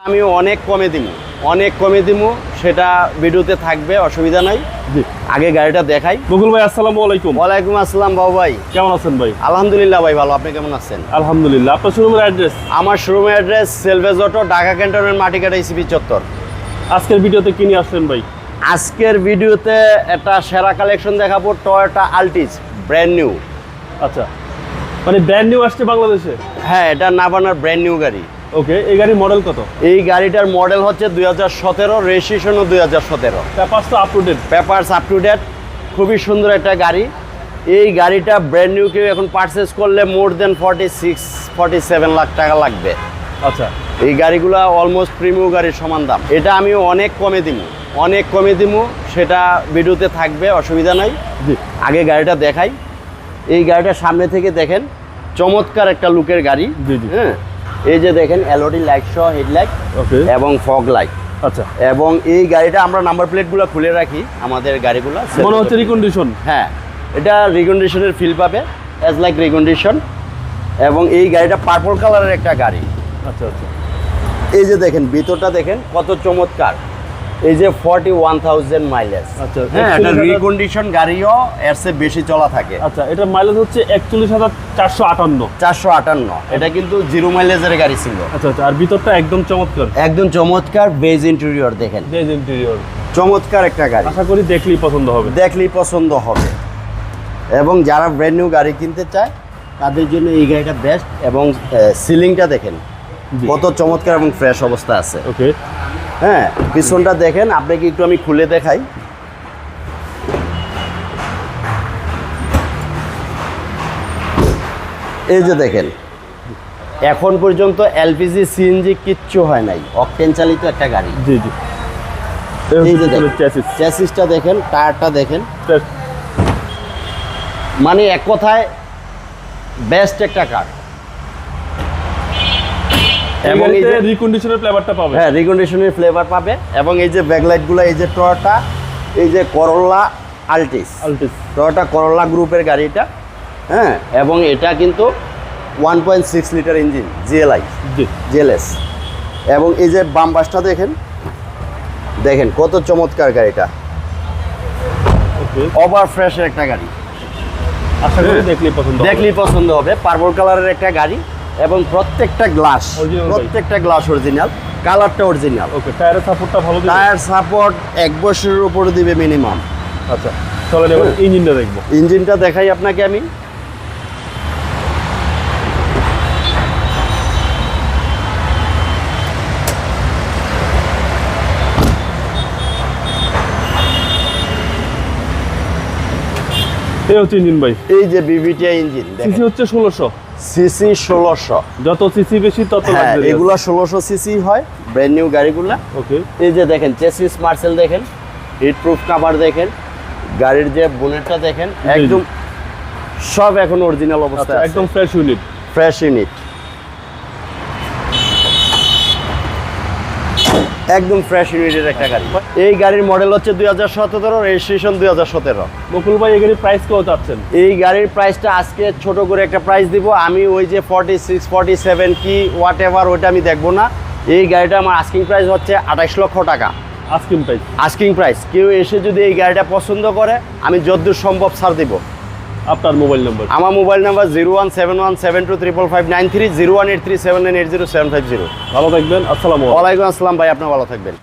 আমি অনেক কমে দিমু সেটা ভিডিওতে থাকবে, অসুবিধা নাই। জি, আগে গাড়িটা দেখাই। বকুল ভাই আসসালামু আলাইকুম। ওয়ালাইকুম আসসালাম বাবু ভাই, কেমন আছেন ভাই? আলহামদুলিল্লাহ ভাই ভালো, আপনি কেমন আছেন? আলহামদুলিল্লাহ। আপনার শোরুমের অ্যাড্রেস? আমার শোরুমের address salvage auto, Dhaka cantonment, Matikata ECP চত্বর। আজকের ভিডিওতে কি নিয়ে আসছেন ভাই? আজকের ভিডিওতে একটা সেরা কালেকশন দেখাবো, টয়োটা আল্টিজ ব্র্যান্ড নিউ। আচ্ছা, মানে ব্র্যান্ড নিউ আসছে বাংলাদেশে? হ্যাঁ, এটা নাভানার ব্র্যান্ড নিউ গাড়ি। ওকে, এই গাড়ির মডেল কত? এই গাড়িটার মডেল হচ্ছে 2017, রেজিস্ট্রেশনও 2017। পেপারস তো up to date? Papers up to date, খুবই সুন্দর একটা গাড়ি। এই গাড়িটা ব্র্যান্ড নিউ কেউ এখন পারচেস করলে মোর দেন 46-47 লাখ টাকা লাগবে। আচ্ছা, এই গাড়িগুলো অলমোস্ট প্রিমিয়াম গাড়ির সমান দাম। এটা আমি অনেক কমে দিমু সেটা ভিডিওতে থাকবে, অসুবিধা নাই। জি, আগে গাড়িটা দেখাই। এই গাড়িটা সামনে থেকে দেখেন, চমৎকার একটা লুকের গাড়ি। জি জি। হ্যাঁ, এই যে দেখেন এলইডি লাইট সহ হেডলাইট ওকে, এবং ফগ লাইট। আচ্ছা। এবং এই গাড়িটা আমরা নাম্বার প্লেটগুলো খুলে রাখি আমাদের গাড়িগুলো। মনে হচ্ছে রিকন্ডিশন। হ্যাঁ, এটা রিকন্ডিশনের ফিল পাবে, অ্যাজ লাইক রিকন্ডিশন। এবং এই গাড়িটা পার্পল কালারের একটা গাড়ি। আচ্ছা আচ্ছা, এই যে দেখেন ভিতরটা দেখেন কত চমৎকার। এই যে 41,000 মাইলেজ। আচ্ছা, হ্যাঁ, এটা রিকন্ডিশন গাড়িও এর চেয়ে বেশি চলা থাকে। আচ্ছা, এটা মাইলেজ হচ্ছে 41,458। 458। এটা কিন্তু জিরো মাইলেজের গাড়ি ছিল। আচ্ছা আচ্ছা, আর ভিতরটা একদম চমৎকার। একদম চমৎকার বেজ ইন্টেরিয়র দেখেন, বেজ ইন্টেরিয়র। চমৎকার একটা গাড়ি। আশা করি দেখলেই পছন্দ হবে। দেখলেই পছন্দ হবে। এবং যারা ব্র্যান্ড নিউ গাড়ি কিনতে চায় তাদের জন্য এই গাড়িটা বেস্ট। এবং সিলিংটা দেখেন জি। কত চমৎকার এবং ফ্রেশ অবস্থা আছে। ওকে, হ্যাঁ, পিছনটা দেখেন, আপনাকে একটু আমি খুলে দেখাই। এই যে দেখেন, এখন পর্যন্ত এলপিজি সিএনজি কিচ্ছু হয় নাই, অকটেন চালিত একটা গাড়ি। জি জি। এই যে দেখেন চ্যাসিস। চ্যাসিসটা দেখেন, টায়ারটা দেখেন, মানে এক কথায় বেস্ট একটা কার। এবং এই যে রিকন্ডিশনের ফ্লেভারটা পাবে। হ্যাঁ, রিকন্ডিশনের ফ্লেভার পাবে। এবং এই যে ব্যাকলাইটগুলো, এই যে টয়োটা, এই যে করোলা আল্টিস, টয়োটা করোলা গ্রুপের গাড়িটা। হ্যাঁ, এবং এটা কিন্তু 1.6 লিটার ইঞ্জিন জিএলএস। এবং এই যে বাম পাশটা দেখেন কত চমৎকার গাড়িটা, ওভার ফ্রেশের একটা গাড়ি। আশা করি দেখলেই পছন্দ হবে। পার্পল কালারের একটা গাড়ি এবং প্রত্যেকটা গ্লাস অরিজিনাল, কালারটা অরিজিনাল। ওকে, টায়ারের সাপোর্টটা ভালো দিবে? টায়ার সাপোর্ট 1 বছরের উপরে দিবে মিনিমাম। আচ্ছা, চলেন এবার ইঞ্জিনটা দেখবো। ইঞ্জিনটা দেখাই আপনাকে আমি। এই হচ্ছে ইঞ্জিন ভাই। এই যে বিভিটিআই ইঞ্জিন, সিসি হচ্ছে 1600। সিসি 1600। যত সিসি বেশি তত লাক্সারি। এগুলা 1600 সিসি হয় ব্র্যান্ড নিউ গাড়িগুলা। ওকে, এই যে দেখেন চেসিস মার্সেল দেখেন, হিট প্রুফ কভার দেখেন, গাড়ির যে বোনেটটা দেখেন, একদম সব এখন অরিজিনাল অবস্থায় আছে। একদম ফ্রেশ ইউনিট। একদম ফ্রেশ ইউনিটের একটা গাড়ি। এই গাড়ির মডেল হচ্ছে 2017, রেজিস্ট্রেশন 2017। বকুল ভাই, এই গাড়ির প্রাইস কত চাচ্ছেন? এই গাড়ির প্রাইসটা আজকে ছোট করে একটা প্রাইস দিব। আমি ওই যে 46-47 কি হোয়াট এভার ওইটা আমি দেখবো না। এই গাড়িটা আমার আস্কিং প্রাইস হচ্ছে 28 লক্ষ টাকা। Asking price. কেউ এসে যদি এই গাড়িটা পছন্দ করে আমি যতদূর সম্ভব ছাড় দিব। আপনার মোবাইল নাম্বার? আমার মোবাইল নাম্বার 01717255593, 01837980750। ভালো থাকবেন। আসসালামু আলাইকুম। ওয়ালাইকুম আসসালাম ভাই, আপনি ভালো থাকবেন।